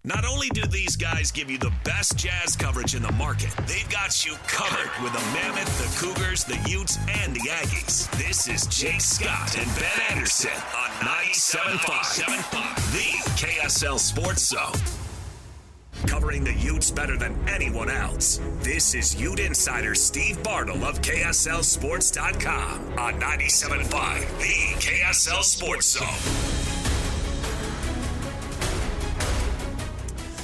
Not only do these guys give you the best Jazz coverage in the market, they've got you covered with the Mammoth, the Cougars, the Utes, and the Aggies. This is Jake Scott and Ben Anderson on 97.5, the KSL Sports Zone. Covering the Utes better than anyone else. This is Utes Insider Steve Bartle of KSLSports.com on 97.5, the KSL Sports Zone.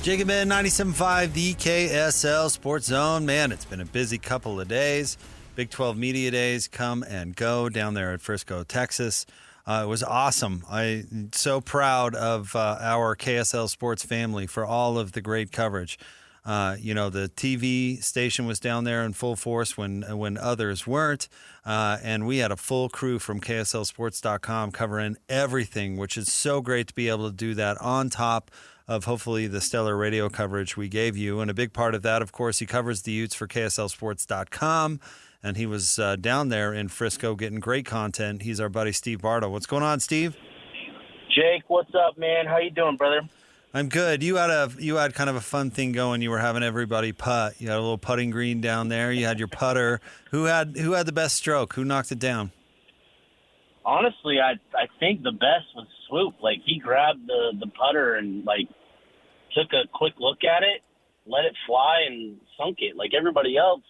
Jake and Ben, 97.5, the KSL Sports Zone. Man, it's been a busy couple of days. Big 12 Media Days come and go down there at Frisco, Texas. It was awesome. I'm so proud of our KSL Sports family for all of the great coverage. The TV station was down there in full force when others weren't. And we had a full crew from KSLSports.com covering everything, which is so great to be able to do that on top of hopefully the stellar radio coverage we gave you. And a big part of that, of course, he covers the Utes for KSLSports.com. And he was down there in Frisco getting great content. He's our buddy Steve Bartle. What's going on, Steve? Jake, what's up, man? How you doing, brother? I'm good. You had kind of a fun thing going. You were having everybody putt. You had a little putting green down there. You had your putter. Who had the best stroke? Who knocked it down? Honestly, I think the best was Swoop. Like, he grabbed the putter and, like, took a quick look at it, let it fly, and sunk it. Like everybody else,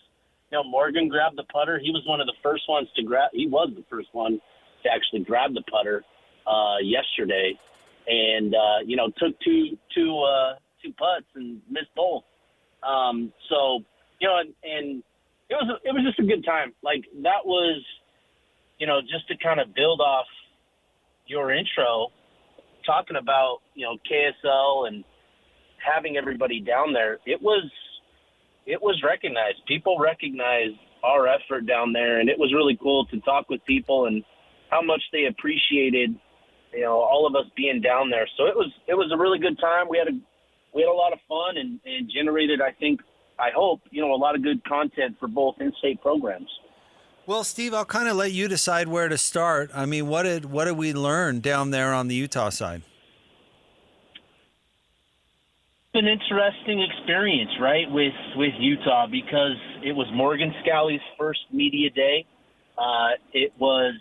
Morgan grabbed the putter. He was one of the first ones to grab. He was the first one to actually grab the putter yesterday, and took two putts and missed both. And it was just a good time. Like, that was, just to kind of build off your intro, talking about KSL and having everybody down there. It was recognized. People recognized our effort down there, and it was really cool to talk with people and how much they appreciated, all of us being down there. So it was a really good time. We had a lot of fun and generated, I hope, a lot of good content for both in-state programs. Well, Steve, I'll kind of let you decide where to start. I mean, what did we learn down there on the Utah side? An interesting experience, right, with Utah, because it was Morgan Scalley's first media day. It was,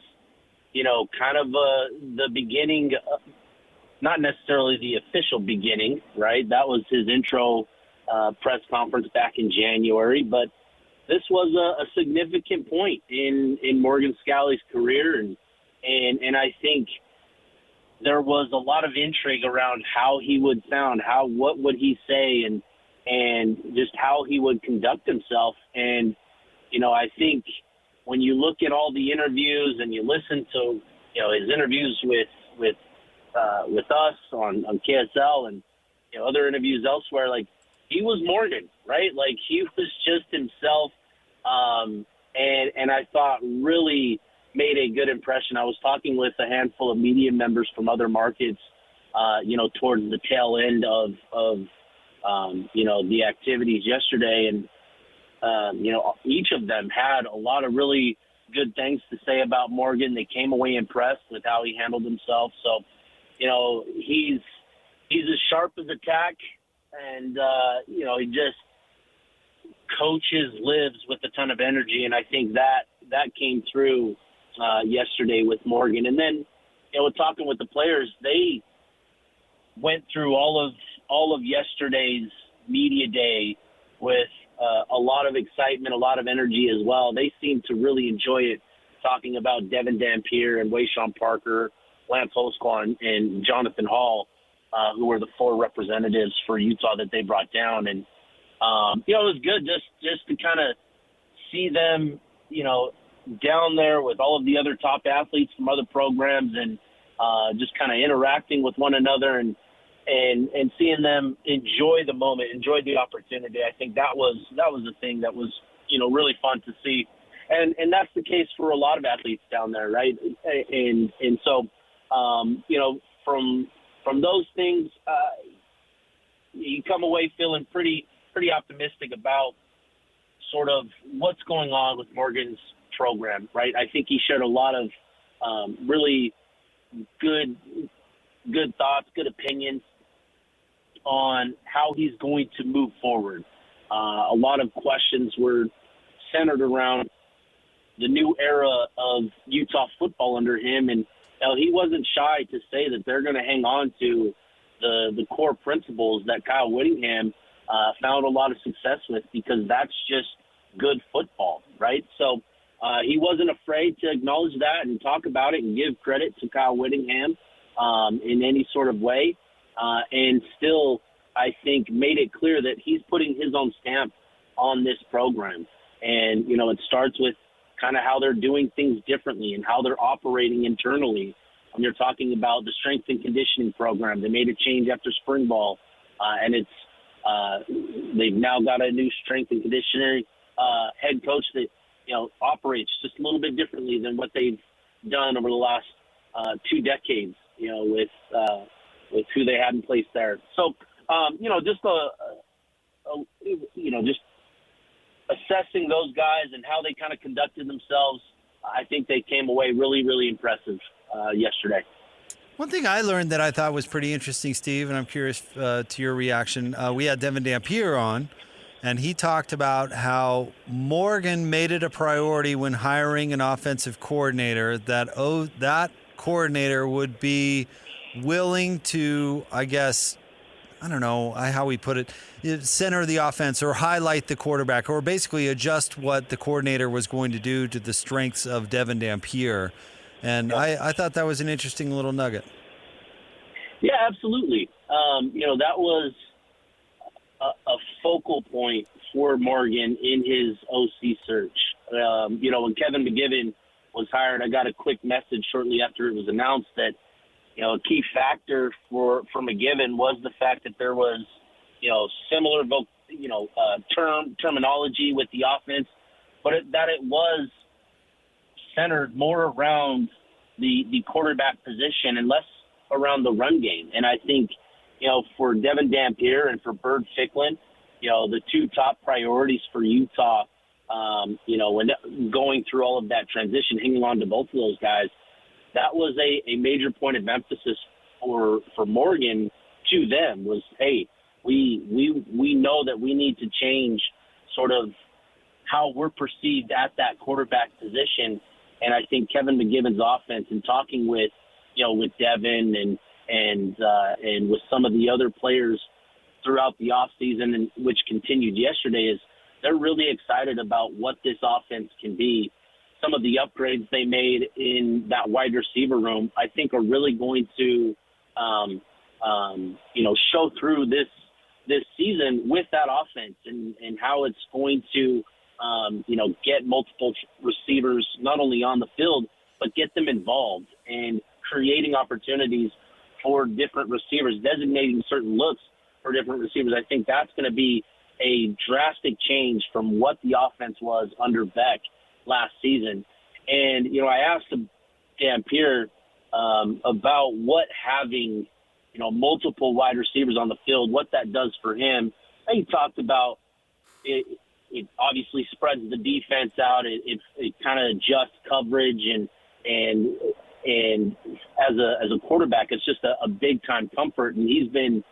kind of the beginning, not necessarily the official beginning, right? That was his intro press conference back in January, but this was a significant point in Morgan Scalley's career, and I think there was a lot of intrigue around how he would sound, what would he say, and just how he would conduct himself. And, I think when you look at all the interviews and you listen to, his interviews with us on KSL and, other interviews elsewhere, like, he was Morgan, right? Like, he was just himself. And I thought really made a good impression. I was talking with a handful of media members from other markets, towards the tail end of the activities yesterday. And, each of them had a lot of really good things to say about Morgan. They came away impressed with how he handled himself. So, he's as sharp as a tack, and, he just coaches, lives with a ton of energy. And I think that came through yesterday with Morgan. And then, talking with the players, they went through all of yesterday's media day with a lot of excitement, a lot of energy as well. They seemed to really enjoy it, talking about Devin Dampier and Wayshawn Parker, Lance Hosquan, and Jonathan Hall, who were the four representatives for Utah that they brought down. And it was good just to kind of see them, down there with all of the other top athletes from other programs, and just kind of interacting with one another and seeing them enjoy the moment, enjoy the opportunity. I think that was the thing that was, really fun to see. And that's the case for a lot of athletes down there, right? And so, from those things, you come away feeling pretty optimistic about sort of what's going on with Morgan's program, right? I think he shared a lot of really good thoughts, good opinions. on how he's going to move forward. A lot of questions were centered around the new era of Utah football under him, and he wasn't shy to say that they're going to hang on to the core principles that Kyle Whittingham found a lot of success with, because that's just good football, right? So he wasn't afraid to acknowledge that and talk about it and give credit to Kyle Whittingham in any sort of way, and still, I think, made it clear that he's putting his own stamp on this program. And, it starts with kind of how they're doing things differently and how they're operating internally. When you're talking about the strength and conditioning program, they made a change after spring ball, and they've now got a new strength and conditioning head coach that operates just a little bit differently than what they've done over the last 2 decades. With who they had in place there. So just just assessing those guys and how they kind of conducted themselves, I think they came away really, really impressive yesterday. One thing I learned that I thought was pretty interesting, Steve, and I'm curious to your reaction. We had Devin Dampier on, and he talked about how Morgan made it a priority when hiring an offensive coordinator that coordinator would be willing to, I guess, I don't know how we put it, center the offense or highlight the quarterback or basically adjust what the coordinator was going to do to the strengths of Devin Dampier. And I thought that was an interesting little nugget. Yeah, absolutely. That was a focal point for Morgan in his OC search. When Kevin McGivern was hired, I got a quick message shortly after it was announced that a key factor for McGivern was the fact that there was, similar, terminology with the offense, but that it was centered more around the quarterback position and less around the run game. And I think, for Devin Dampier and for Bird Ficklin, the two top priorities for Utah, when going through all of that transition, hanging on to both of those guys, that was a major point of emphasis for Morgan to them was, hey, we know that we need to change sort of how we're perceived at that quarterback position. And I think Kevin McGivern's offense, and talking with Devin and with some of the other players throughout the offseason, and which continued yesterday, is they're really excited about what this offense can be. Some of the upgrades they made in that wide receiver room, I think, are really going to, show through this season with that offense and how it's going to, get multiple receivers not only on the field, but get them involved and creating opportunities for different receivers, designating certain looks for different receivers. I think that's going to be a drastic change from what the offense was under Beck last season. And, I asked Dampier about what having, multiple wide receivers on the field, what that does for him. And he talked about it obviously spreads the defense out. It kind of adjusts coverage and as a quarterback, it's just a big time comfort. And he's been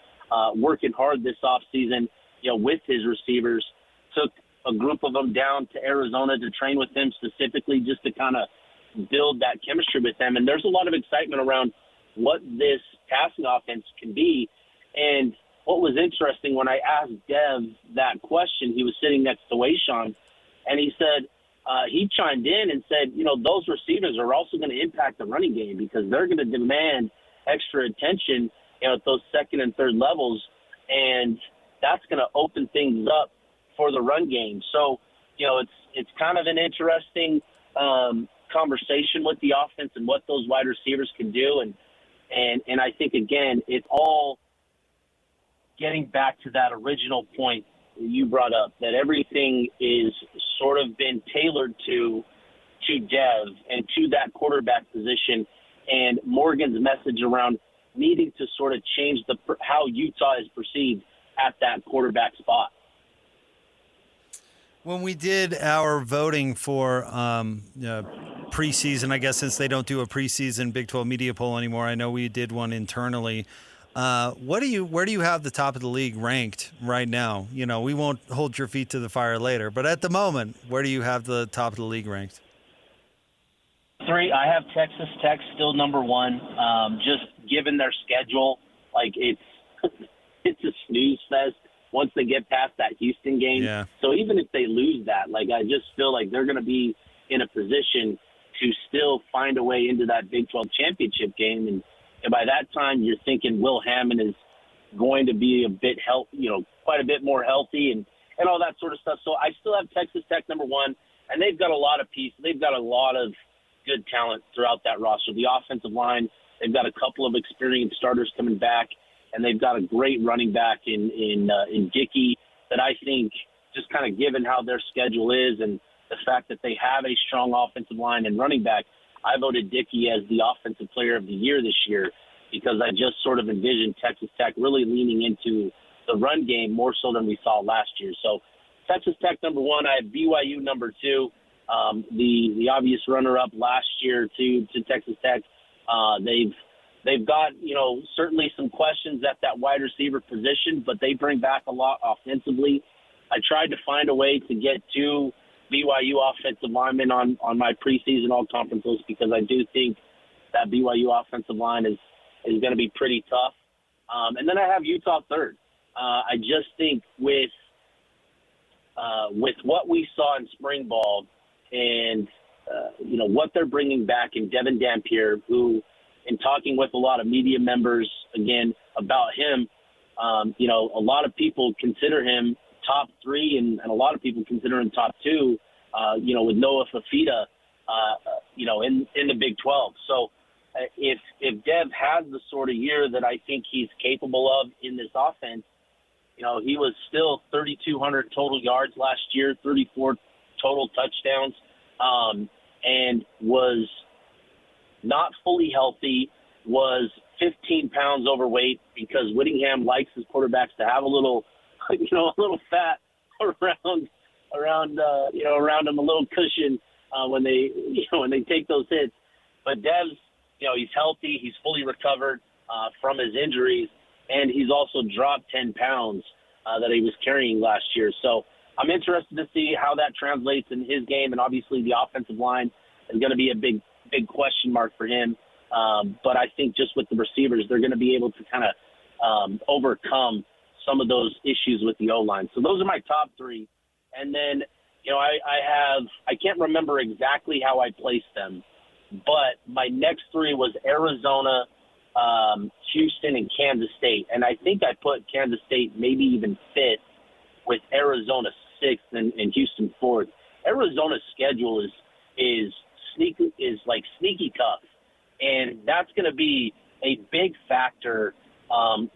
working hard this offseason, with his receivers. Took a group of them down to Arizona to train with them specifically just to kind of build that chemistry with them. And there's a lot of excitement around what this passing offense can be. And what was interesting, when I asked Dev that question, he was sitting next to Wayshawn, and he said, he chimed in and said, those receivers are also going to impact the running game because they're going to demand extra attention at those second and third levels. And that's going to open things up for the run game. So, it's kind of an interesting conversation with the offense and what those wide receivers can do. And I think, again, it's all getting back to that original point you brought up, that everything is sort of been tailored to Dev and to that quarterback position, and Morgan's message around needing to sort of change how Utah is perceived at that quarterback spot. When we did our voting for preseason, I guess since they don't do a preseason Big 12 media poll anymore, I know we did one internally. Where do you have the top of the league ranked right now? We won't hold your feet to the fire later, but at the moment, where do you have the top of the league ranked? 3, I have Texas Tech still number 1. Just given their schedule, like it's it's a snooze fest once they get past that Houston game. Yeah. So even if they lose that, like I just feel like they're going to be in a position to still find a way into that Big 12 championship game, and by that time you're thinking Will Hammond is going to be a bit quite a bit more healthy and all that sort of stuff. So I still have Texas Tech number 1, and they've got a lot of pieces. They've got a lot of good talent throughout that roster. The offensive line, they've got a couple of experienced starters coming back, and they've got a great running back in Dickey that I think, just kind of given how their schedule is and the fact that they have a strong offensive line and running back, I voted Dickey as the offensive player of the year this year because I just sort of envisioned Texas Tech really leaning into the run game more so than we saw last year. So Texas Tech number 1, I have BYU number 2. The obvious runner-up last year to Texas Tech. They've got, certainly some questions at that wide receiver position, but they bring back a lot offensively. I tried to find a way to get 2 BYU offensive linemen on my preseason all-conference list because I do think that BYU offensive line is going to be pretty tough. And then I have Utah 3rd. I just think with what we saw in spring ball and, what they're bringing back in Devin Dampier, who, in talking with a lot of media members, again, about him, a lot of people consider him top 3 and a lot of people consider him top 2, with Noah Fafita, in the Big 12. So if Dev has the sort of year that I think he's capable of in this offense, he was still 3,200 total yards last year, 34 total touchdowns, and was not fully healthy, was 15 pounds overweight because Whittingham likes his quarterbacks to have a little fat around him, a little cushion when they take those hits. But Dev's, he's healthy, he's fully recovered from his injuries, and he's also dropped 10 pounds that he was carrying last year. So I'm interested to see how that translates in his game, and obviously the offensive line is going to be a big question mark for him. But I think just with the receivers, they're going to be able to kind of overcome some of those issues with the O-line. So those are my top 3. And then, I can't remember exactly how I placed them, but my next 3 was Arizona, Houston, and Kansas State. And I think I put Kansas State maybe even 5th with Arizona 6th and Houston 4th. Arizona's schedule is sneaky tough. And that's going to be a big factor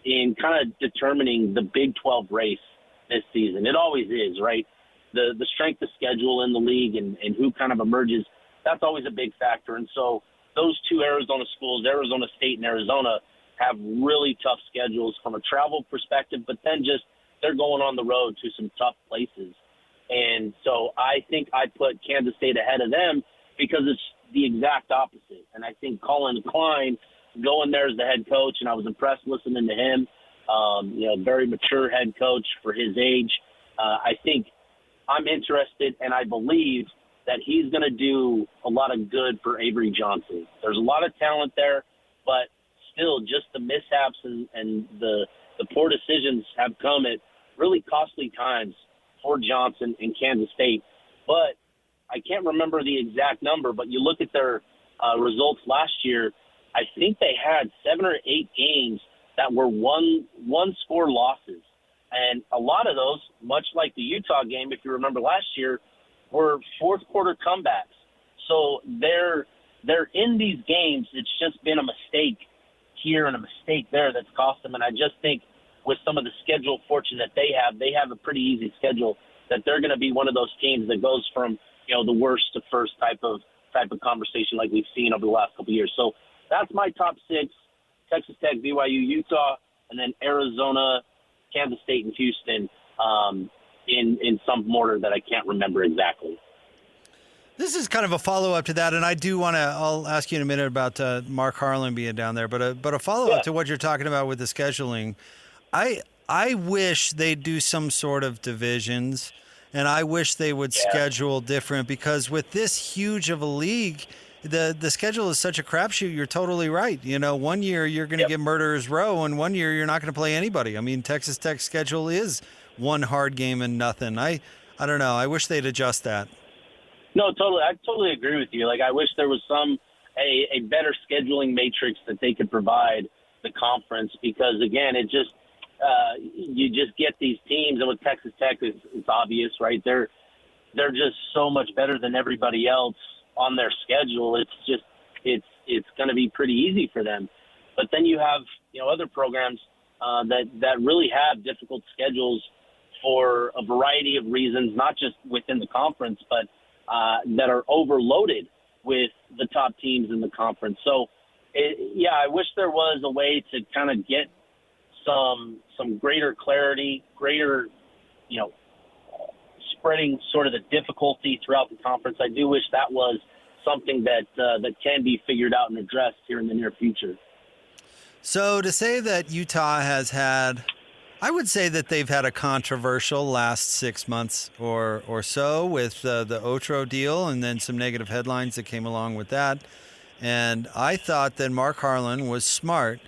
in kind of determining the Big 12 race this season. It always is, right? The strength of schedule in the league and who kind of emerges, that's always a big factor. And so those 2 Arizona schools, Arizona State and Arizona, have really tough schedules from a travel perspective, but then just they're going on the road to some tough places. And so I think I put Kansas State ahead of them because it's the exact opposite. And I think Colin Klein going there as the head coach, and I was impressed listening to him, very mature head coach for his age. I think I'm interested, and I believe that he's going to do a lot of good for Avery Johnson. There's a lot of talent there, but still just the mishaps and the poor decisions have come at really costly times for Johnson in Kansas State. But I can't remember the exact number, but you look at their results last year, I think they had 7 or 8 games that were one-score losses. And a lot of those, much like the Utah game, if you remember last year, were fourth-quarter comebacks. So they're in these games. It's just been a mistake here and a mistake there that's cost them. And I just think with some of the schedule fortune that they have a pretty easy schedule, that they're going to be one of those teams that goes from, the worst to first type of conversation like we've seen over the last couple of years. So that's my top 6, Texas Tech, BYU, Utah, and then Arizona, Kansas State, and Houston in some order that I can't remember exactly. This is kind of a follow-up to that, and I do want to. I'll ask you in a minute about Mark Harlan being down there, but a follow-up to what you're talking about with the scheduling. I wish they'd do some sort of divisions, and I wish they would schedule different, because with this huge of a league, the schedule is such a crapshoot. You're totally right. You know, one year you're going to get Murderers Row, and one year you're not going to play anybody. I mean, Texas Tech's schedule is one hard game and nothing. I don't know. I wish they'd adjust that. No, totally. I totally agree with you. Like, I wish there was a better scheduling matrix that they could provide the conference, because again, it just you just get these teams, and with Texas Tech, it's obvious, right? They're just so much better than everybody else on their schedule. It's just it's going to be pretty easy for them. But then you have other programs that really have difficult schedules for a variety of reasons, not just within the conference, but that are overloaded with the top teams in the conference. So, I wish there was a way to kind of get some greater clarity, greater, spreading sort of the difficulty throughout the conference. I do wish that was something that can be figured out and addressed here in the near future. So to say that Utah has had, I would say that they've had a controversial last 6 months or so with the Otro deal, and then some negative headlines that came along with that. And I thought that Mark Harlan was smart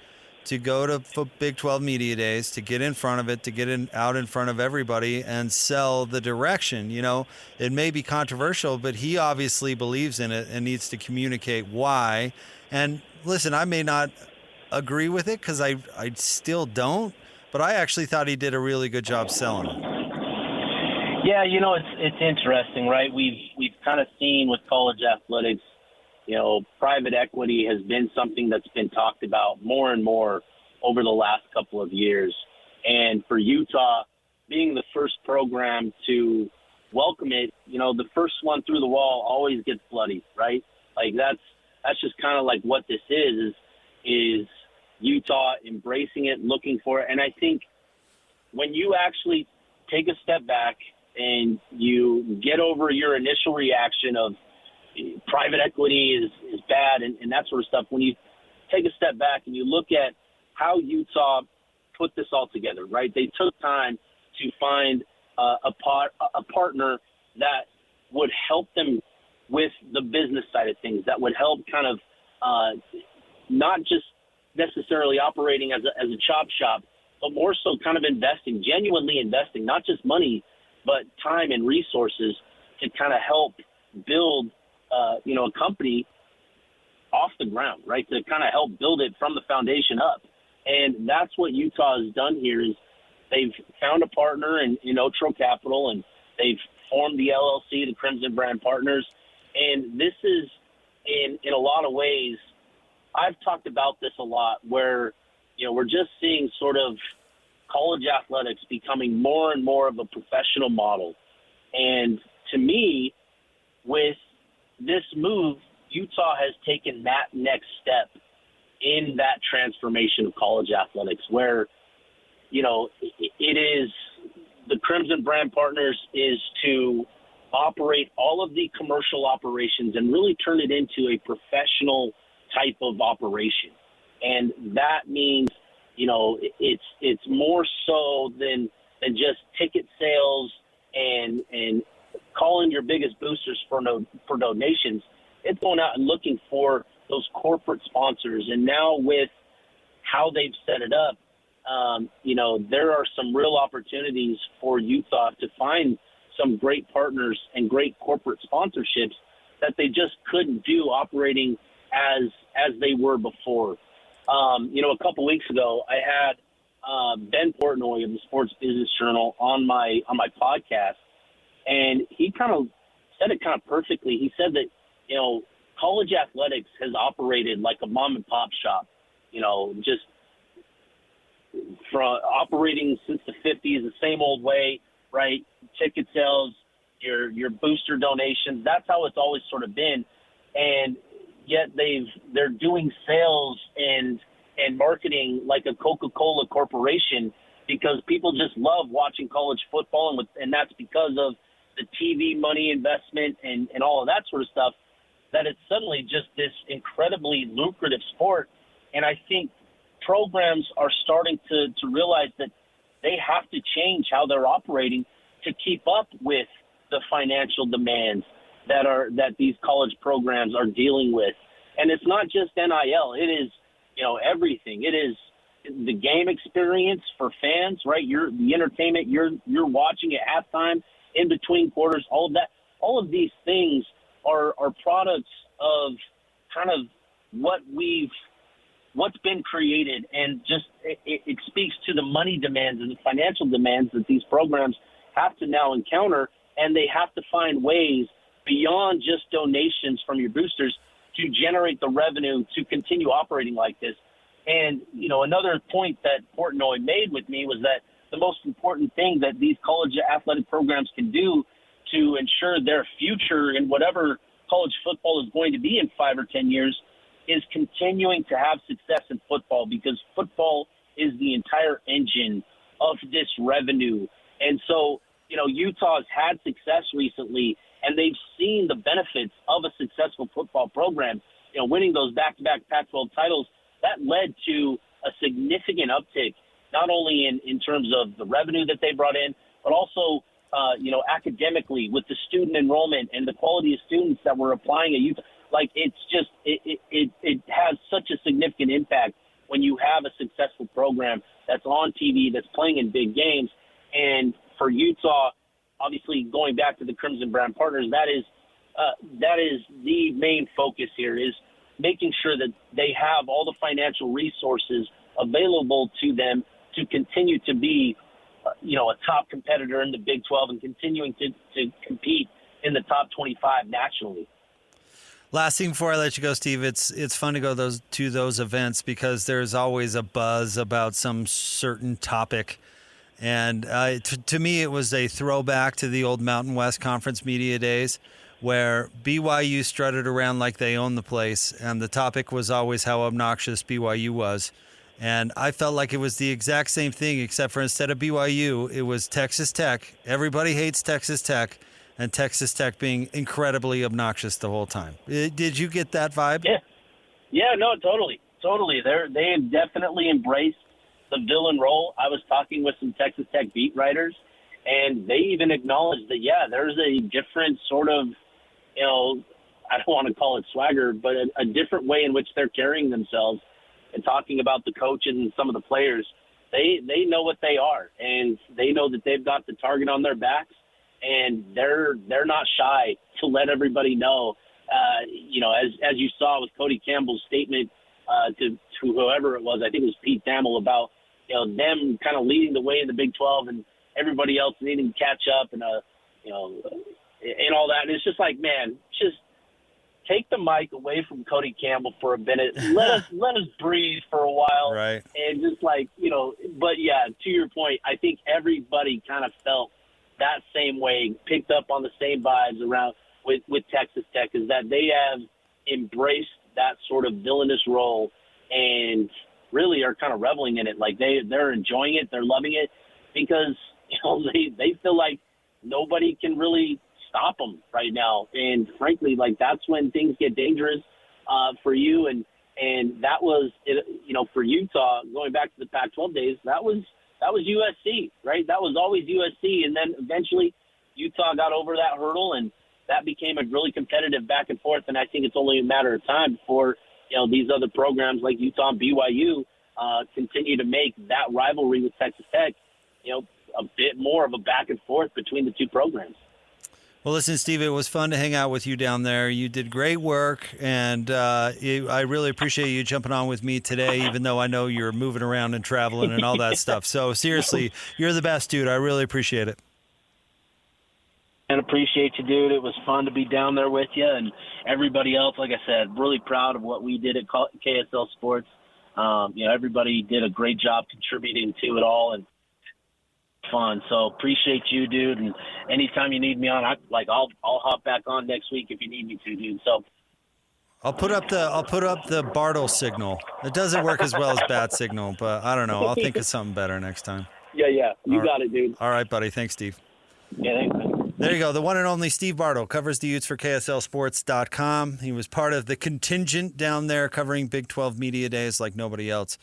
to go to Big 12 Media Days, to get in front of it, to get out in front of everybody and sell the direction. It may be controversial, but he obviously believes in it and needs to communicate why. And listen, I may not agree with it, because I still don't, but I actually thought he did a really good job selling it. Yeah, it's interesting, right? We've kind of seen with college athletics, private equity has been something that's been talked about more and more over the last couple of years. And for Utah, being the first program to welcome it, the first one through the wall always gets bloody, right? Like that's just kind of like what this is Utah embracing it, looking for it. And I think when you actually take a step back and you get over your initial reaction of private equity is bad and that sort of stuff, when you take a step back and you look at how Utah put this all together, right? They took time to find a partner that would help them with the business side of things, that would help kind of not just necessarily operating as a chop shop, but more so kind of genuinely investing, not just money, but time and resources to kind of help build, a company off the ground, right? To kind of help build it from the foundation up. And that's what Utah has done here is they've found a partner in Otro Capital, and they've formed the LLC, the Crimson Brand Partners. And this is, in a lot of ways, I've talked about this a lot, where, we're just seeing sort of college athletics becoming more and more of a professional model. And to me, with this move, Utah has taken that next step in that transformation of college athletics, where, it is the Crimson Brand Partners is to operate all of the commercial operations and really turn it into a professional type of operation. And that means, it's more so than just ticket sales and calling your biggest boosters for donations. It's going out and looking for those corporate sponsors. And now with how they've set it up, there are some real opportunities for Utah to find some great partners and great corporate sponsorships that they just couldn't do operating as they were before. A couple weeks ago, I had Ben Portnoy of the Sports Business Journal on my podcast, and he kind of said it kind of perfectly. He said that, college athletics has operated like a mom and pop shop, just from operating since the 50s, the same old way, right? Ticket sales, your booster donations. That's how it's always sort of been. And yet they're doing sales and marketing like a Coca-Cola corporation, because people just love watching college football, and that's because of the TV money investment and all of that sort of stuff, that it's suddenly just this incredibly lucrative sport. And I think programs are starting to realize that they have to change how they're operating to keep up with the financial demands that these college programs are dealing with. And it's not just NIL. It is, everything. It is the game experience for fans, right? The entertainment you're watching at halftime, in between quarters, all of that. All of these things are products of kind of what's been created, and just it speaks to the money demands and the financial demands that these programs have to now encounter, and they have to find ways beyond just donations from your boosters to generate the revenue to continue operating like this. And, another point that Portnoy made with me was that the most important thing that these college athletic programs can do to ensure their future in whatever college football is going to be in 5 or 10 years is continuing to have success in football, because football is the entire engine of this revenue. And so, Utah's had success recently, and they've seen the benefits of a successful football program. Winning those back-to-back Pac-12 titles, that led to a significant uptick, not only in terms of the revenue that they brought in, but also, academically with the student enrollment and the quality of students that were applying at Utah. Like, it's just, it has such a significant impact when you have a successful program that's on TV, that's playing in big games. And for Utah, obviously going back to the Crimson Brown Partners, that is the main focus here, is making sure that they have all the financial resources available to them to continue to be, a top competitor in the Big 12 and continuing to compete in the top 25 nationally. Last thing before I let you go, Steve, it's fun to go to those events because there's always a buzz about some certain topic. And to me, it was a throwback to the old Mountain West Conference media days where BYU strutted around like they owned the place, and the topic was always how obnoxious BYU was. And I felt like it was the exact same thing, except for instead of BYU, it was Texas Tech. Everybody hates Texas Tech, and Texas Tech being incredibly obnoxious the whole time. Did you get that vibe? Yeah, no, totally. They have definitely embraced the villain role. I was talking with some Texas Tech beat writers, and they even acknowledged that, there's a different sort of, I don't want to call it swagger, but a different way in which they're carrying themselves and talking about the coaches and some of the players. They know what they are, and they know that they've got the target on their backs, and they're not shy to let everybody know, as you saw with Cody Campbell's statement to whoever it was, I think it was Pete Thamel, about them kind of leading the way in the Big 12 and everybody else needing to catch up and and all that. And it's just like, man, just take the mic away from Cody Campbell for a minute. Let us breathe for a while. Right. And just like, but yeah, to your point, I think everybody kind of felt that same way, picked up on the same vibes around with Texas Tech, is that they have embraced that sort of villainous role and really are kind of reveling in it. Like they're enjoying it. They're loving it because, they feel like nobody can really stop them right now. And frankly, like that's when things get dangerous for you. And that was, for Utah, going back to the Pac-12 days, that was USC, right? That was always USC. And then eventually Utah got over that hurdle, and that became a really competitive back and forth. And I think it's only a matter of time before, these other programs like Utah and BYU continue to make that rivalry with Texas Tech, a bit more of a back and forth between the two programs. Well, listen, Steve, it was fun to hang out with you down there. You did great work, and I really appreciate you jumping on with me today, even though I know you're moving around and traveling and all that stuff. So seriously, you're the best, dude. I really appreciate it. And appreciate you, dude. It was fun to be down there with you, and everybody else. Like I said, really proud of what we did at KSL Sports. Everybody did a great job contributing to it all, and fun. So appreciate you, dude. And anytime you need me on, I'll hop back on next week if you need me to, dude. So I'll put up the Bartle signal. It doesn't work as well as bat signal, but I don't know. I'll think of something better next time. Yeah. You got it, dude. All right, buddy. Thanks, Steve. Yeah, thanks, man. There you go. The one and only Steve Bartle covers the Utes for KSLSports.com. He was part of the contingent down there covering Big 12 Media Days like nobody else.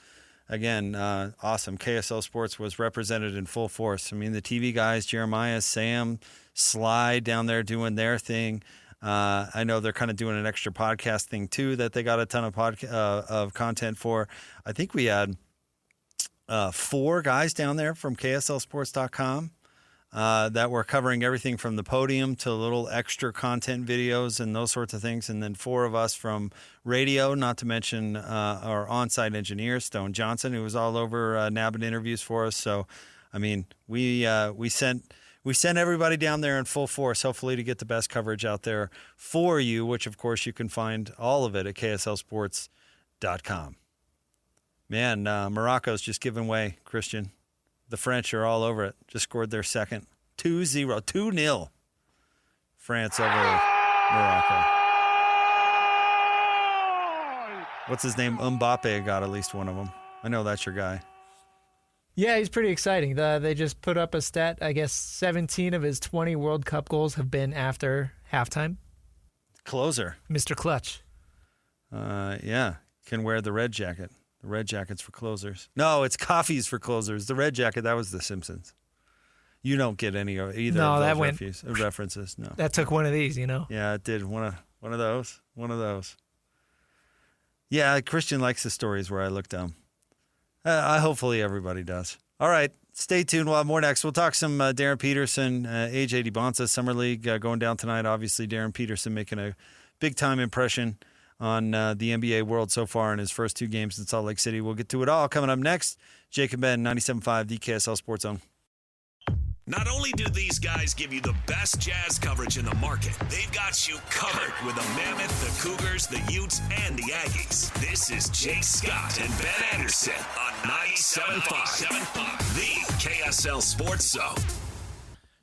Again, awesome. KSL Sports was represented in full force. I mean, the TV guys, Jeremiah, Sam, Sly down there doing their thing. I know they're kind of doing an extra podcast thing, too, that they got a ton of content for. I think we had 4 guys down there from KSLSports.com. That were covering everything from the podium to little extra content videos and those sorts of things. And then 4 of us from radio, not to mention our on-site engineer, Stone Johnson, who was all over nabbing interviews for us. So, I mean, we sent everybody down there in full force, hopefully to get the best coverage out there for you, which, of course, you can find all of it at KSLSports.com. Man, Morocco's just giving way, Christian. The French are all over it. Just scored their second. 2-0. France over Morocco. What's his name? Mbappe got at least one of them. I know that's your guy. Yeah, he's pretty exciting. They just put up a stat. I guess 17 of his 20 World Cup goals have been after halftime. Closer. Mr. Clutch. Yeah. Can wear the red jacket. The red jacket's for closers. No, it's coffees for closers. The red jacket, that was The Simpsons. You don't get any of either no, of those that references. No, that took one of these, you know. Yeah, it did. One of those. Yeah, Christian likes the stories where I look dumb. Hopefully everybody does. All right, stay tuned. We'll have more next. We'll talk some Darryn Peterson, AJ DeBonsa, Summer League going down tonight. Obviously, Darryn Peterson making a big-time impression on the NBA world so far in his first 2 games in Salt Lake City. We'll get to it all coming up next. Jake and Ben, 97.5, the KSL Sports Zone. Not only do these guys give you the best Jazz coverage in the market, they've got you covered with the Mammoth, the Cougars, the Utes, and the Aggies. This is Jake Scott and Ben Anderson on 97.5, the KSL Sports Zone.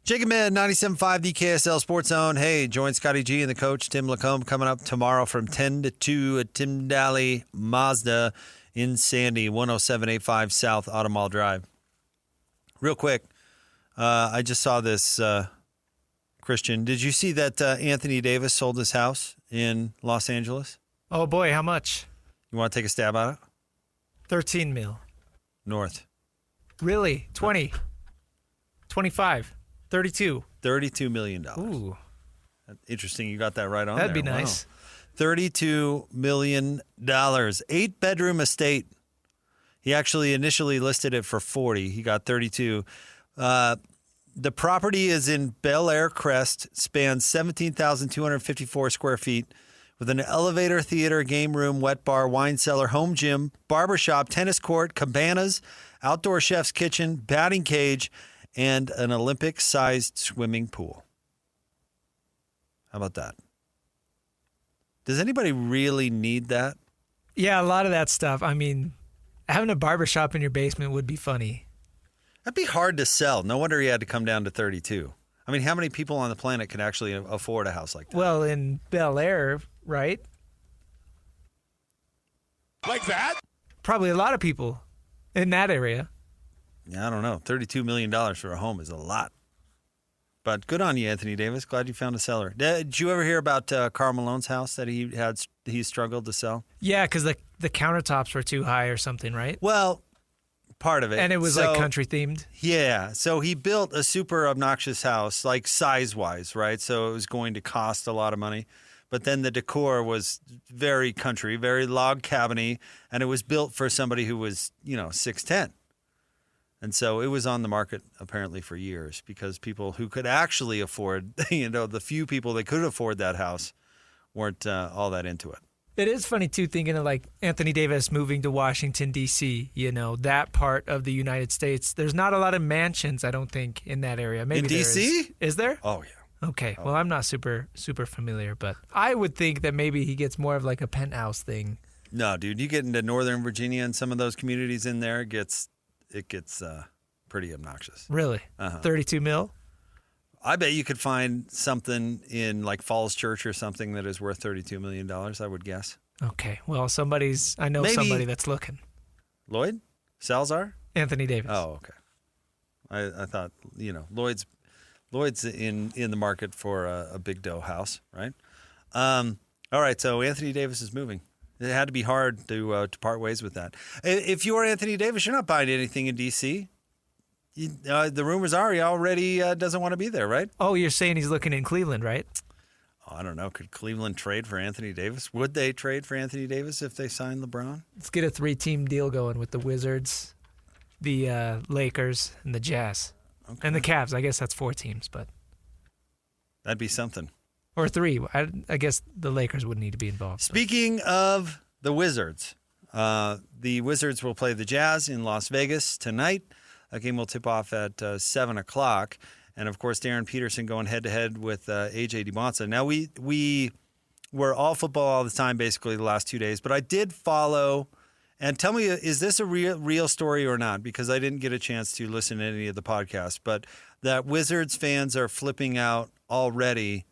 Jake and Ben, 97.5, the KSL Sports Zone. Hey, join Scotty G and the coach, Tim Lacombe, coming up tomorrow from 10 to 2 at Tim Daly Mazda in Sandy, 10785 South Auto Mall Drive. Real quick, I just saw this, Christian. Did you see that Anthony Davis sold his house in Los Angeles? Oh, boy, how much? You want to take a stab at it? 13 mil. North. Really? 20? 25? 32? $32 million. Ooh. Interesting. You got that right on That'd there. be nice. Wow. $32 million. 8-bedroom estate. He actually initially listed it for 40. He got 32. The property is in Bel Air Crest, spans 17,254 square feet, with an elevator, theater, game room, wet bar, wine cellar, home gym, barbershop, tennis court, cabanas, outdoor chef's kitchen, batting cage, and an Olympic-sized swimming pool. How about that? Does anybody really need that? Yeah, a lot of that stuff. I mean, having a barbershop in your basement would be funny. That'd be hard to sell. No wonder he had to come down to 32. I mean, how many people on the planet can actually afford a house like that? Well, in Bel Air, right? Like that? Probably a lot of people in that area. Yeah, I don't know. $32 million for a home is a lot. But good on you, Anthony Davis. Glad you found a seller. Did you ever hear about Karl Malone's house that he struggled to sell? Yeah, because the countertops were too high or something, right? Well, part of it. And it was like country themed? Yeah. So he built a super obnoxious house, like size-wise, right? So it was going to cost a lot of money. But then the decor was very country, very log cabiny, and it was built for somebody who was, 6'10". And so it was on the market apparently for years because people who could actually afford, the few people that could afford that house weren't all that into it. It is funny, too, thinking of like Anthony Davis moving to Washington, D.C., that part of the United States. There's not a lot of mansions, I don't think, in that area. Maybe in D.C.? Is there? Oh, yeah. Okay. Well, I'm not super familiar, but I would think that maybe he gets more of like a penthouse thing. No, dude. You get into Northern Virginia and some of those communities in there, it gets pretty obnoxious. Really? 32 mil? I bet you could find something in like Falls Church or something that is worth $32 million, I would guess. Okay. Well, I know somebody that's looking. Lloyd? Salzar? Anthony Davis. Oh, okay. I thought, Lloyd's Lloyd's in the market for a big dough house, right? All right, so Anthony Davis is moving. It had to be hard to part ways with that. If you're Anthony Davis, you're not buying anything in D.C. The rumors are he already doesn't want to be there, right? Oh, you're saying he's looking in Cleveland, right? Oh, I don't know. Could Cleveland trade for Anthony Davis? Would they trade for Anthony Davis if they signed LeBron? Let's get a 3-team deal going with the Wizards, the Lakers, and the Jazz. Okay. And the Cavs. I guess that's 4 teams, but That'd be something. Or 3. I guess the Lakers would need to be involved. Speaking of the Wizards, the Wizards will play the Jazz in Las Vegas tonight. That game will tip off at 7 o'clock. And, of course, Darryn Peterson going head-to-head with A.J. DiBonsa. Now, we were all football all the time basically the last 2 days, but I did follow – and tell me, is this a real story or not? Because I didn't get a chance to listen to any of the podcasts. But that Wizards fans are flipping out already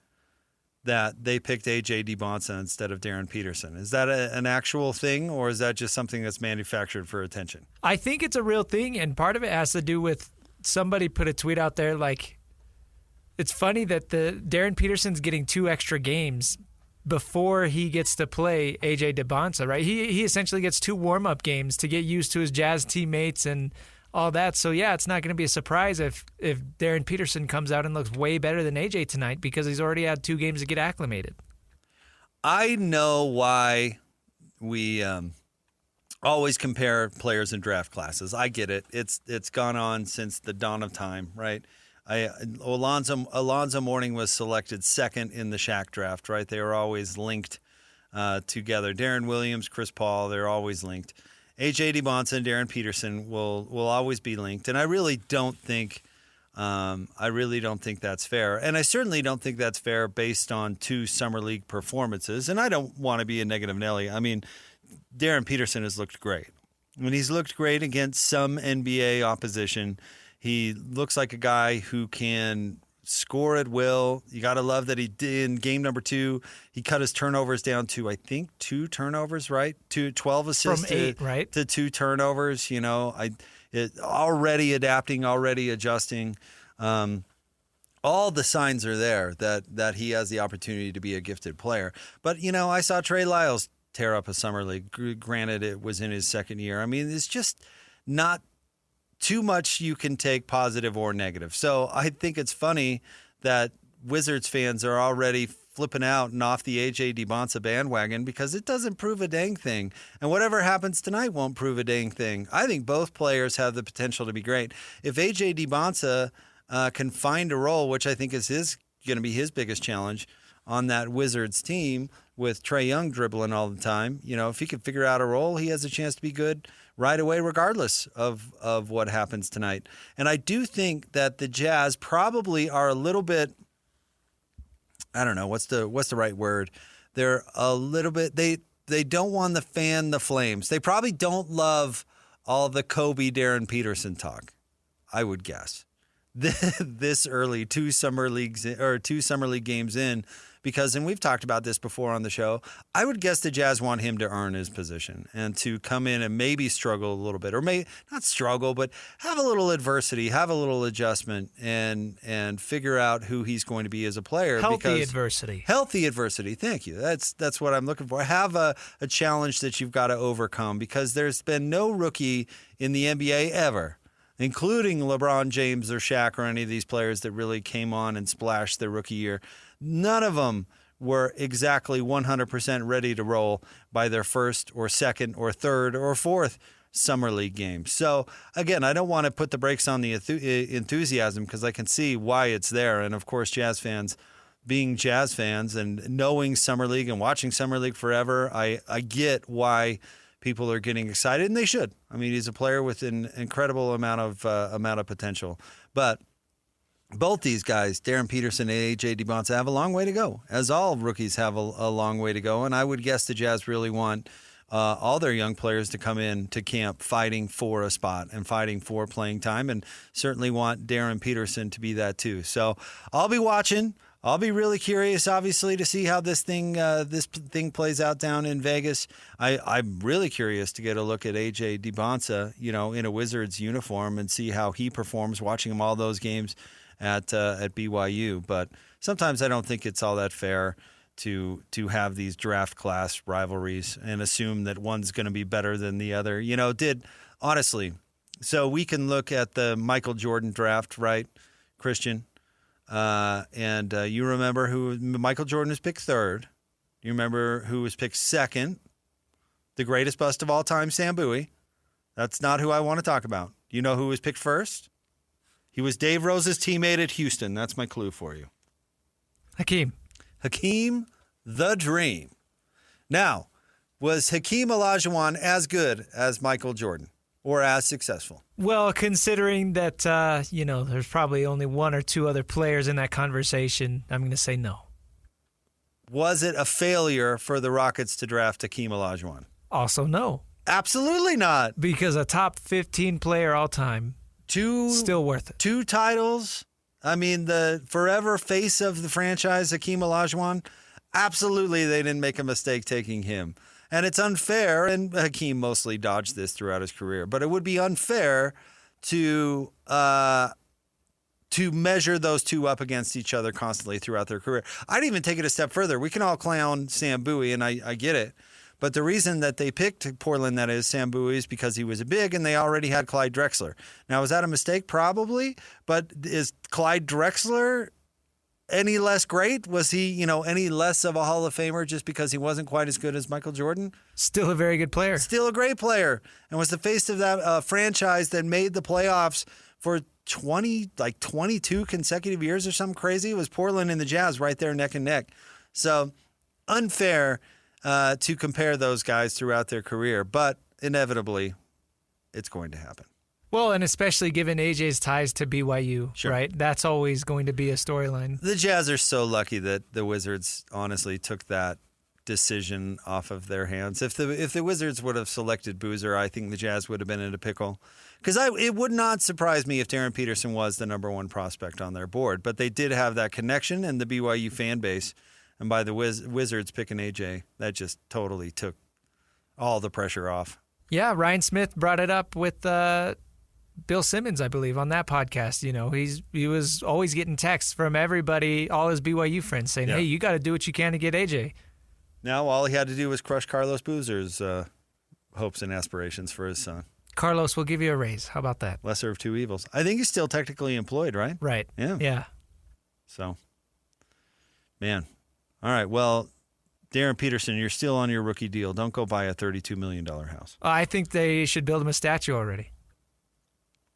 that they picked A.J. DiBonsa instead of Darryn Peterson. Is that an actual thing, or is that just something that's manufactured for attention? I think it's a real thing, and part of it has to do with somebody put a tweet out there like, it's funny that Darryn Peterson's getting 2 extra games before he gets to play A.J. DiBonsa, right? He essentially gets 2 warm-up games to get used to his Jazz teammates and all that. So, yeah, it's not going to be a surprise if Darryn Peterson comes out and looks way better than A.J. tonight because he's already had 2 games to get acclimated. I know why we always compare players in draft classes. I get it. It's gone on since the dawn of time, right? Alonzo Mourning was selected 2nd in the Shaq draft, right? They were always linked together. Darren Williams, Chris Paul, they're always linked. A.J. DiBonsa and Darryn Peterson will always be linked, and I really don't think that's fair. And I certainly don't think that's fair based on 2 summer league performances. And I don't want to be a negative Nelly. I mean, Darryn Peterson has looked great. I mean, he's looked great against some NBA opposition. He looks like a guy who can score at will. You got to love that he did in game number 2. He cut his turnovers down to, I think, 2 turnovers, right? 12 assists from 8, right? To 2 turnovers. You know, already adapting, already adjusting. All the signs are there that he has the opportunity to be a gifted player. But, you know, I saw Trey Lyles tear up a summer league. Granted, it was in his 2nd year. I mean, it's just not too much you can take positive or negative. So I think it's funny that Wizards fans are already flipping out and off the A.J. DiBonsa bandwagon because it doesn't prove a dang thing. And whatever happens tonight won't prove a dang thing. I think both players have the potential to be great. If A.J. DiBonsa can find a role, which I think is going to be his biggest challenge on that Wizards team with Trae Young dribbling all the time, you know, if he can figure out a role, he has a chance to be good right away, regardless of what happens tonight. And I do think that the Jazz probably are a little bit, I don't know, what's the right word? They're a little bit, they don't want to fan the flames. They probably don't love all the Kobe Darryn Peterson talk, I would guess. This early, 2 summer league games in, because, and we've talked about this before on the show, I would guess the Jazz want him to earn his position and to come in and maybe struggle a little bit, or may not struggle, but have a little adversity, have a little adjustment, and figure out who he's going to be as a player. Healthy adversity. Thank you. That's what I'm looking for. Have a challenge that you've got to overcome, because there's been no rookie in the NBA ever, including LeBron James or Shaq or any of these players that really came on and splashed their rookie year. None of them were exactly 100% ready to roll by their 1st or 2nd or 3rd or 4th summer league game. So, again, I don't want to put the brakes on the enthusiasm, because I can see why it's there. And, of course, Jazz fans being Jazz fans and knowing summer league and watching summer league forever, I get why people are getting excited, and they should. I mean, he's a player with an incredible amount of potential. But both these guys, Darryn Peterson and A.J. DiBonsa, have a long way to go, as all rookies have a long way to go. And I would guess the Jazz really want all their young players to come in to camp fighting for a spot and fighting for playing time, and certainly want Darryn Peterson to be that too. So I'll be watching. I'll be really curious, obviously, to see how this thing plays out down in Vegas. I'm really curious to get a look at A.J. DiBonsa, you know, in a Wizards uniform and see how he performs, watching him all those games at BYU. But sometimes I don't think it's all that fair to have these draft class rivalries and assume that one's going to be better than the other. Honestly, so we can look at the Michael Jordan draft, right, Christian? And you remember who Michael Jordan was picked third. You remember who was picked second? The greatest bust of all time, Sam Bowie. That's not who I want to talk about. You know who was picked first? He was Dave Rose's teammate at Houston. That's my clue for you. Hakeem the Dream. Now, was Hakeem Olajuwon as good as Michael Jordan or as successful? Well, considering that, there's probably only one or two other players in that conversation, I'm going to say no. Was it a failure for the Rockets to draft Hakeem Olajuwon? Also no. Absolutely not. Because a top 15 player all time, still worth it. 2 titles. I mean, the forever face of the franchise, Hakeem Olajuwon, absolutely they didn't make a mistake taking him. And it's unfair, and Hakeem mostly dodged this throughout his career, but it would be unfair to measure those two up against each other constantly throughout their career. I'd even take it a step further. We can all clown Sam Bowie, and I get it. But the reason that they picked Portland, that is, Sam Bowie, is because he was a big and they already had Clyde Drexler. Now, is that a mistake? Probably. But is Clyde Drexler any less great? Was he, any less of a Hall of Famer just because he wasn't quite as good as Michael Jordan? Still a very good player. Still a great player. And was the face of that franchise that made the playoffs for 22 consecutive years or something crazy. It was Portland and the Jazz right there neck and neck. So unfair to compare those guys throughout their career, but inevitably it's going to happen. Well, and especially given AJ's ties to BYU, Sure. right? That's always going to be a storyline. The Jazz are so lucky that the Wizards honestly took that decision off of their hands. If the Wizards would have selected Boozer, I think the Jazz would have been in a pickle. Because it would not surprise me if Darryn Peterson was the number one prospect on their board. But they did have that connection and the BYU fan base. And by the Wizards picking AJ, that just totally took all the pressure off. Yeah, Ryan Smith brought it up with Bill Simmons, I believe, on that podcast. He was always getting texts from everybody, all his BYU friends, saying, hey, you got to do what you can to get AJ. Now all he had to do was crush Carlos Boozer's hopes and aspirations for his son. Carlos will give you a raise. How about that? Lesser of two evils. I think he's still technically employed, right? Right. Yeah. So, man. All right. Well, Darryn Peterson, you're still on your rookie deal. Don't go buy a $32 million house. I think they should build him a statue already.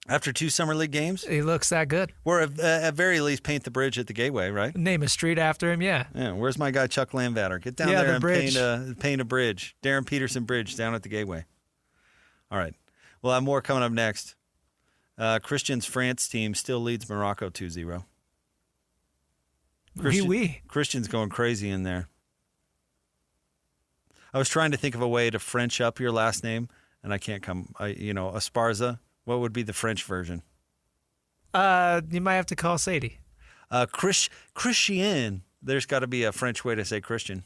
After 2 Summer League games? He looks that good. Or at very least paint the bridge at the Gateway, right? Name a street after him, yeah. Yeah. Where's my guy Chuck Landvatter? Get down there and paint a bridge. Darryn Peterson Bridge down at the Gateway. All right. We'll have more coming up next. Christian's France team still leads Morocco 2-0. Christian's going crazy in there. I was trying to think of a way to French up your last name, and I can't come. Esparza. What would be the French version? You might have to call Sadie. Christian. There's got to be a French way to say Christian.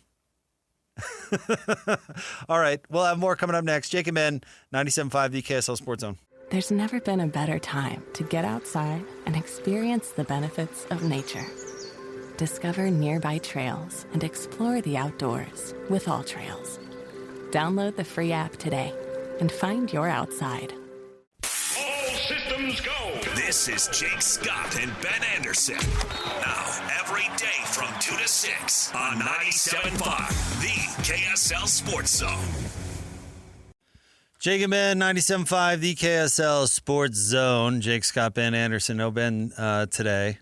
All right. We'll have more coming up next. Jake and Ben, 97.5 the KSL Sports Zone. There's never been a better time to get outside and experience the benefits of nature. Discover nearby trails and explore the outdoors with All Trails. Download the free app today and find your outside. All systems go. This is Jake Scott and Ben Anderson. Now, every day from 2 to 6 on 97.5, the KSL Sports Zone. Jake and Ben, 97.5 the KSL Sports Zone. Jake, Scott, Ben Anderson. No Ben today.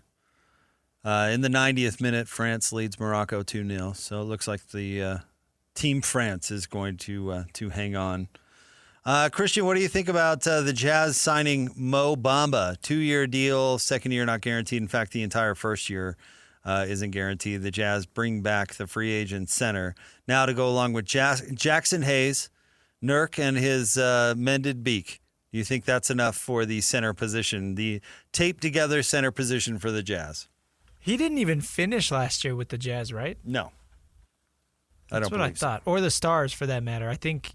In the 90th minute, France leads Morocco 2-0. So it looks like the Team France is going to hang on. Christian, what do you think about the Jazz signing Mo Bamba? 2-year deal, second year not guaranteed. In fact, the entire first year isn't guaranteed. The Jazz bring back the free agent center now to go along with Jackson Hayes, Nurk, and his mended beak. Do you think that's enough for the center position, the taped together center position for the Jazz? He didn't even finish last year with the Jazz, right? No. That's what I thought. Or the Stars, for that matter. I think,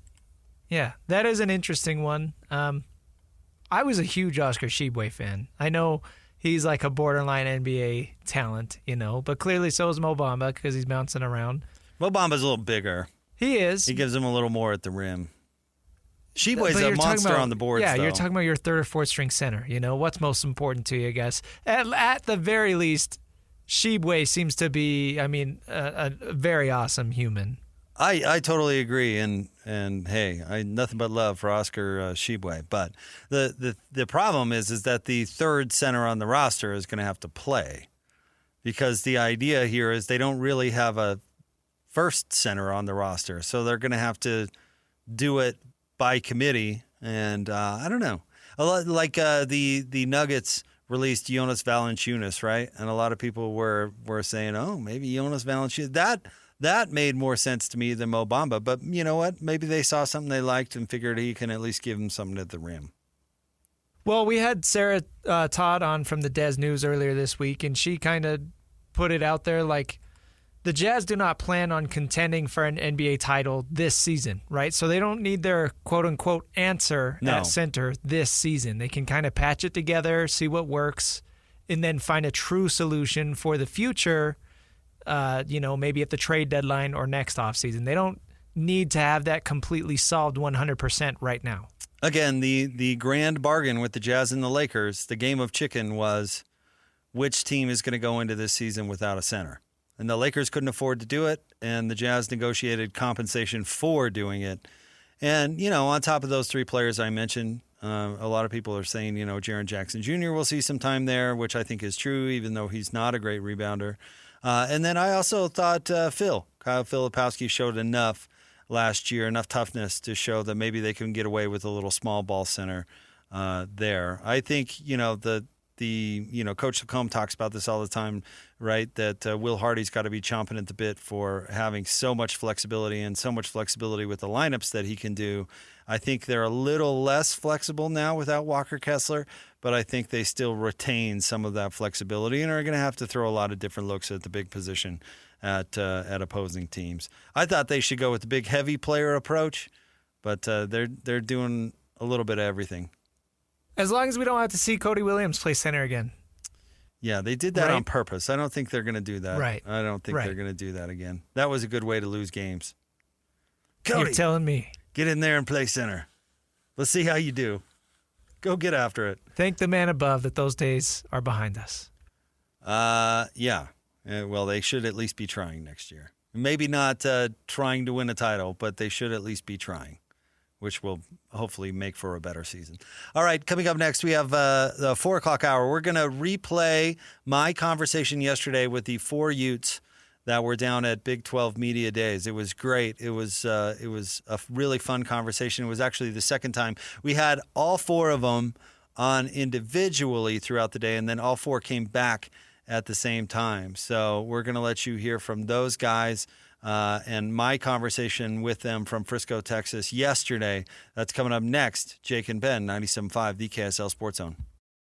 yeah, that is an interesting one. I was a huge Oscar Tshiebwe fan. I know he's like a borderline NBA talent, But clearly so is Mo Bamba because he's bouncing around. Mo Bamba's a little bigger. He is. He gives him a little more at the rim. Sheboy's But a you're talking monster about- on the boards, Yeah, though. you're talking about your third or fourth string center. What's most important to you, I guess. At the very least, Sheboy seems to be, a very awesome human. I totally agree, and hey, I nothing but love for Oscar Sheboy. But the problem is that the third center on the roster is going to have to play, because the idea here is they don't really have a first center on the roster, so they're going to have to do it by committee. And I don't know, a lot like the Nuggets released Jonas Valanciunas, right? And a lot of people were saying, oh, maybe Jonas Valanciunas. That made more sense to me than Mo Bamba. But you know what? Maybe they saw something they liked and figured he can at least give them something at the rim. Well, we had Sarah Todd on from the Des News earlier this week, and she kind of put it out there like the Jazz do not plan on contending for an NBA title this season, right? So they don't need their quote-unquote answer at center this season. They can kind of patch it together, see what works, and then find a true solution for the future, maybe at the trade deadline or next offseason. They don't need to have that completely solved 100% right now. Again, the grand bargain with the Jazz and the Lakers, the game of chicken, was which team is going to go into this season without a center. And the Lakers couldn't afford to do it, and the Jazz negotiated compensation for doing it. And, on top of those three players I mentioned, a lot of people are saying, Jaren Jackson Jr. will see some time there, which I think is true, even though he's not a great rebounder. And then I also thought Kyle Filipowski showed enough last year, enough toughness to show that maybe they can get away with a little small ball center there. I think, Coach Lacombe talks about this all the time, right? That Will Hardy's got to be chomping at the bit for having so much flexibility and so much flexibility with the lineups that he can do. I think they're a little less flexible now without Walker Kessler, but I think they still retain some of that flexibility and are going to have to throw a lot of different looks at the big position at opposing teams. I thought they should go with the big heavy player approach, but they're doing a little bit of everything. As long as we don't have to see Cody Williams play center again. Yeah, they did that Right. on purpose. I don't think they're going to do that. Right. I don't think they're going to do that again. That was a good way to lose games. Cody, You're telling me. get in there and play center. Let's see how you do. Go get after it. Thank the man above that those days are behind us. Yeah. Well, they should at least be trying next year. Maybe not trying to win a title, but they should at least be trying, which will hopefully make for a better season. All right, coming up next, we have the 4 o'clock hour. We're going to replay my conversation yesterday with the 4 Utes that were down at Big 12 Media Days. It was great. It was a really fun conversation. It was actually the second time. We had all 4 of them on individually throughout the day, and then all 4 came back at the same time. So we're going to let you hear from those guys and my conversation with them from Frisco, Texas yesterday. That's coming up next. Jake and Ben, 97.5, the KSL Sports Zone.